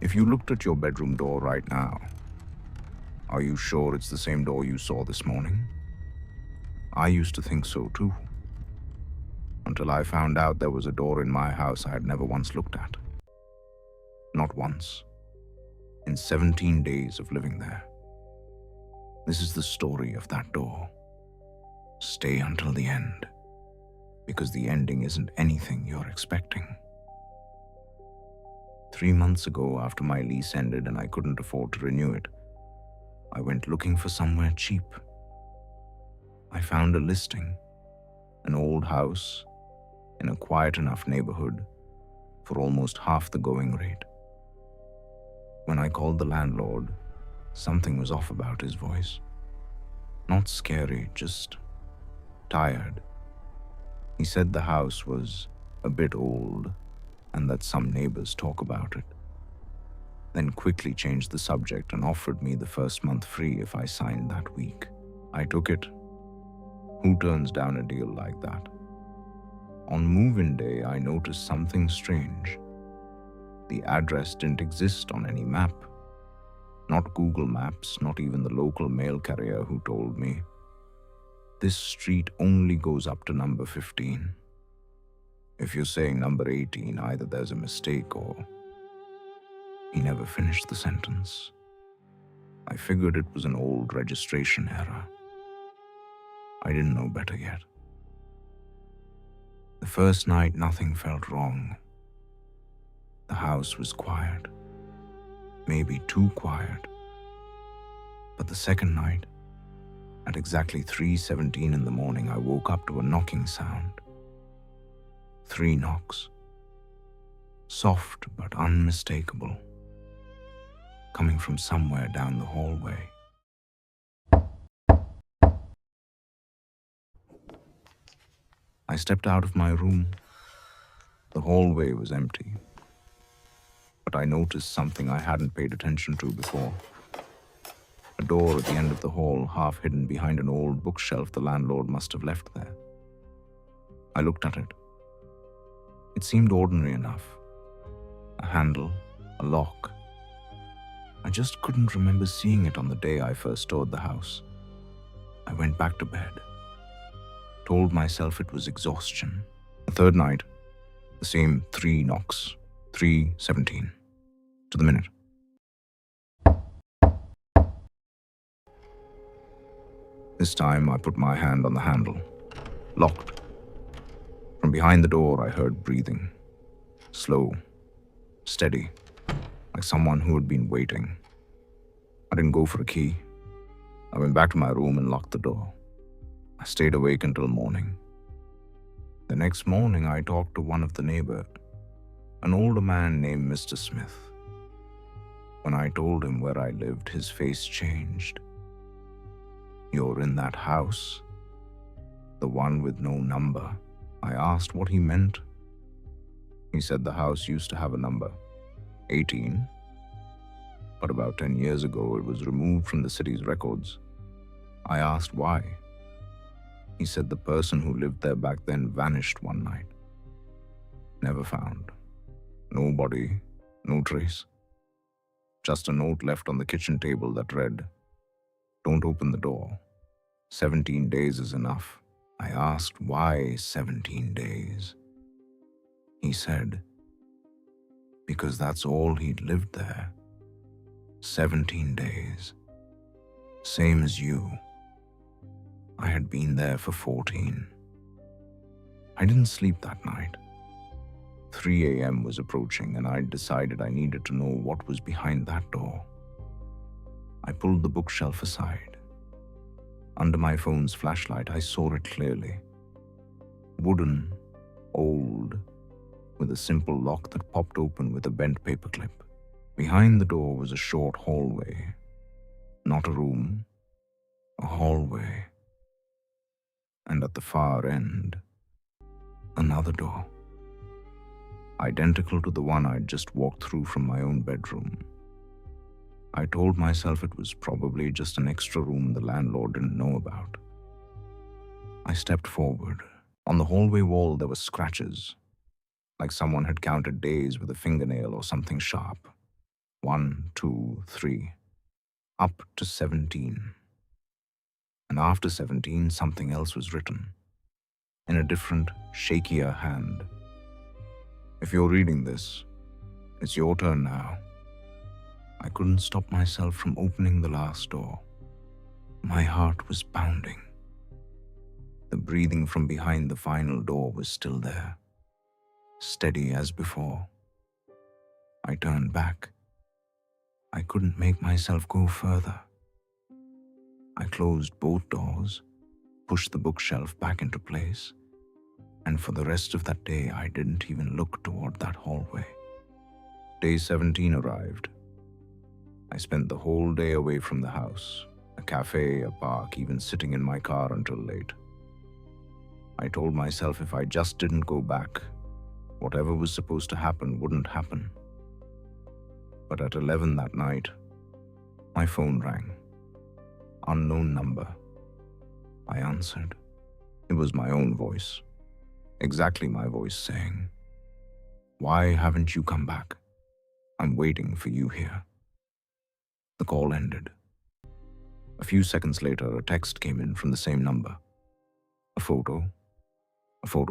If you looked at your bedroom door right now, are you sure it's the same door you saw this morning? I used to think so too, until I found out there was a door in my house I had never once looked at. Not once. In 17 days of living there. This is the story of that door. Stay until the end, because the ending isn't anything you're expecting. 3 months ago, after my lease ended and I couldn't afford to renew it, I went looking for somewhere cheap. I found a listing, an old house in a quiet enough neighborhood for almost half the going rate. When I called the landlord, something was off about his voice. Not scary, just tired. He said the house was a bit old and that some neighbors talk about it. Then quickly changed the subject and offered me the first month free if I signed that week. I took it. Who turns down a deal like that? On move-in day, I noticed something strange. The address didn't exist on any map. Not Google Maps, not even the local mail carrier who told me. This street only goes up to number 15. If you're saying number 18, either there's a mistake or... He never finished the sentence. I figured it was an old registration error. I didn't know better yet. The first night, nothing felt wrong. The house was quiet. Maybe too quiet. But the second night, at exactly 3:17 in the morning, I woke up to a knocking sound. 3 knocks. Soft but unmistakable. Coming from somewhere down the hallway. I stepped out of my room. The hallway was empty. But I noticed something I hadn't paid attention to before. A door at the end of the hall, half hidden behind an old bookshelf the landlord must have left there. I looked at it. It seemed ordinary enough. A handle, a lock. I just couldn't remember seeing it on the day I first toured the house. I went back to bed. Told myself it was exhaustion. The third night, the same 3 knocks. 3:17. To the minute. This time I put my hand on the handle. Locked. From behind the door I heard breathing. Slow. Steady. Like someone who had been waiting. I didn't go for a key. I went back to my room and locked the door. I stayed awake until morning. The next morning I talked to one of the neighbors, an older man named Mr. Smith. When I told him where I lived, his face changed. "You're in that house? The one with no number?" I asked what he meant. He said the house used to have a number, 18, but about 10 years ago it was removed from the city's records. I asked why. He said the person who lived there back then vanished one night. Never found. No body, no trace. Just a note left on the kitchen table that read, "Don't open the door. 17 days is enough." I asked why 17 days. He said, because that's all he'd lived there. 17 days. Same as you. I had been there for 14. I didn't sleep that night. 3 a.m. was approaching and I'd decided I needed to know what was behind that door. I pulled the bookshelf aside. Under my phone's flashlight, I saw it clearly. Wooden, old, with a simple lock that popped open with a bent paperclip. Behind the door was a short hallway. Not a room, a hallway. And at the far end, another door. Identical to the one I'd just walked through from my own bedroom. I told myself it was probably just an extra room the landlord didn't know about. I stepped forward. On the hallway wall there were scratches, like someone had counted days with a fingernail or something sharp. 1, 2, 3, up to 17. And after 17, something else was written, in a different, shakier hand. If you're reading this, it's your turn now. I couldn't stop myself from opening the last door. My heart was pounding. The breathing from behind the final door was still there, steady as before. I turned back. I couldn't make myself go further. I closed both doors, pushed the bookshelf back into place, and for the rest of that day I didn't even look toward that hallway. Day 17 arrived. I spent the whole day away from the house, a cafe, a park, even sitting in my car until late. I told myself if I just didn't go back, whatever was supposed to happen wouldn't happen. But at 11 that night, my phone rang. Unknown number. I answered. It was my own voice. Exactly my voice saying, "Why haven't you come back? I'm waiting for you here." The call ended. A few seconds later, a text came in from the same number. A photo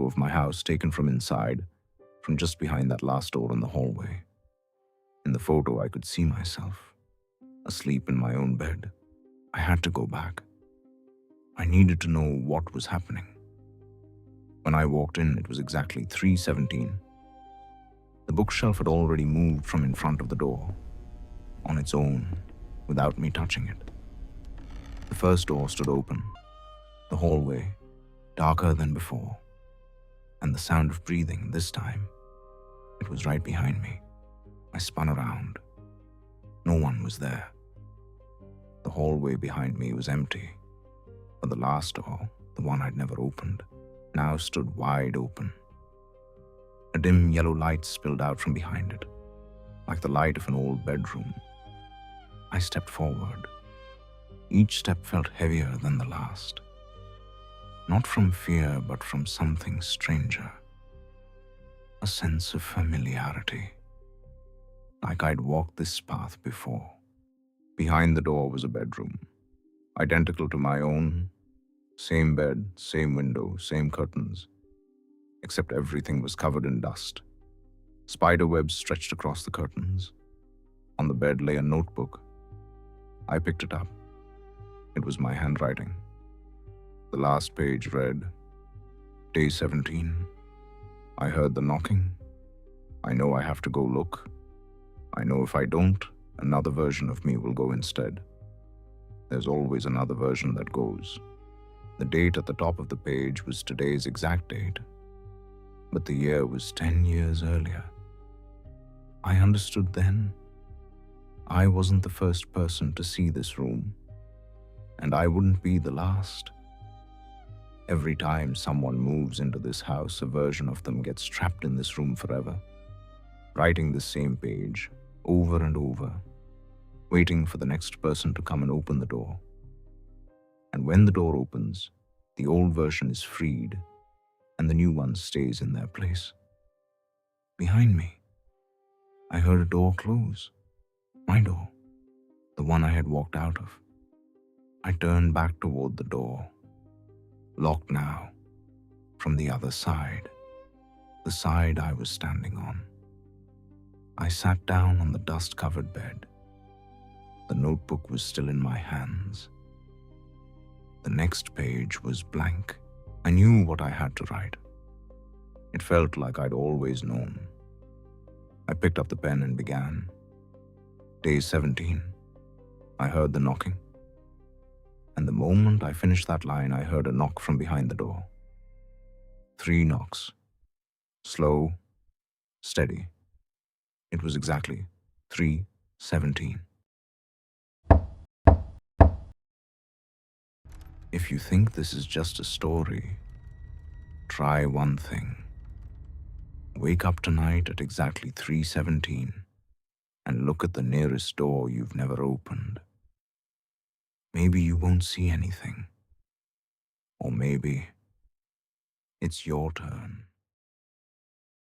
of my house taken from inside, from just behind that last door in the hallway. In the photo, I could see myself, asleep in my own bed. I had to go back. I needed to know what was happening. When I walked in, it was exactly 3:17. The bookshelf had already moved from in front of the door, on its own, without me touching it. The first door stood open, the hallway, darker than before, and the sound of breathing this time. It was right behind me. I spun around. No one was there. The hallway behind me was empty, but the last door, the one I'd never opened, now stood wide open. A dim yellow light spilled out from behind it, like the light of an old bedroom. I stepped forward. Each step felt heavier than the last. Not from fear, but from something stranger. A sense of familiarity. Like I'd walked this path before. Behind the door was a bedroom, identical to my own. Same bed, same window, same curtains, except everything was covered in dust. Spider webs stretched across the curtains. On the bed lay a notebook. I picked it up. It was my handwriting. The last page read, Day 17. I heard the knocking. I know I have to go look. I know if I don't, another version of me will go instead. There's always another version that goes. The date at the top of the page was today's exact date, but the year was 10 years earlier. I understood then. I wasn't the first person to see this room, and I wouldn't be the last. Every time someone moves into this house, a version of them gets trapped in this room forever, writing the same page over and over, waiting for the next person to come and open the door. And when the door opens, the old version is freed, and the new one stays in their place. Behind me, I heard a door close. My door, the one I had walked out of. I turned back toward the door, locked now, from the other side, the side I was standing on. I sat down on the dust-covered bed. The notebook was still in my hands. The next page was blank. I knew what I had to write. It felt like I'd always known. I picked up the pen and began. Day 17. I heard the knocking. And the moment I finished that line, I heard a knock from behind the door. 3 knocks. Slow, steady. It was exactly 3:17. If you think this is just a story, try one thing. Wake up tonight at exactly 3:17 and look at the nearest door you've never opened. Maybe you won't see anything. Or maybe it's your turn.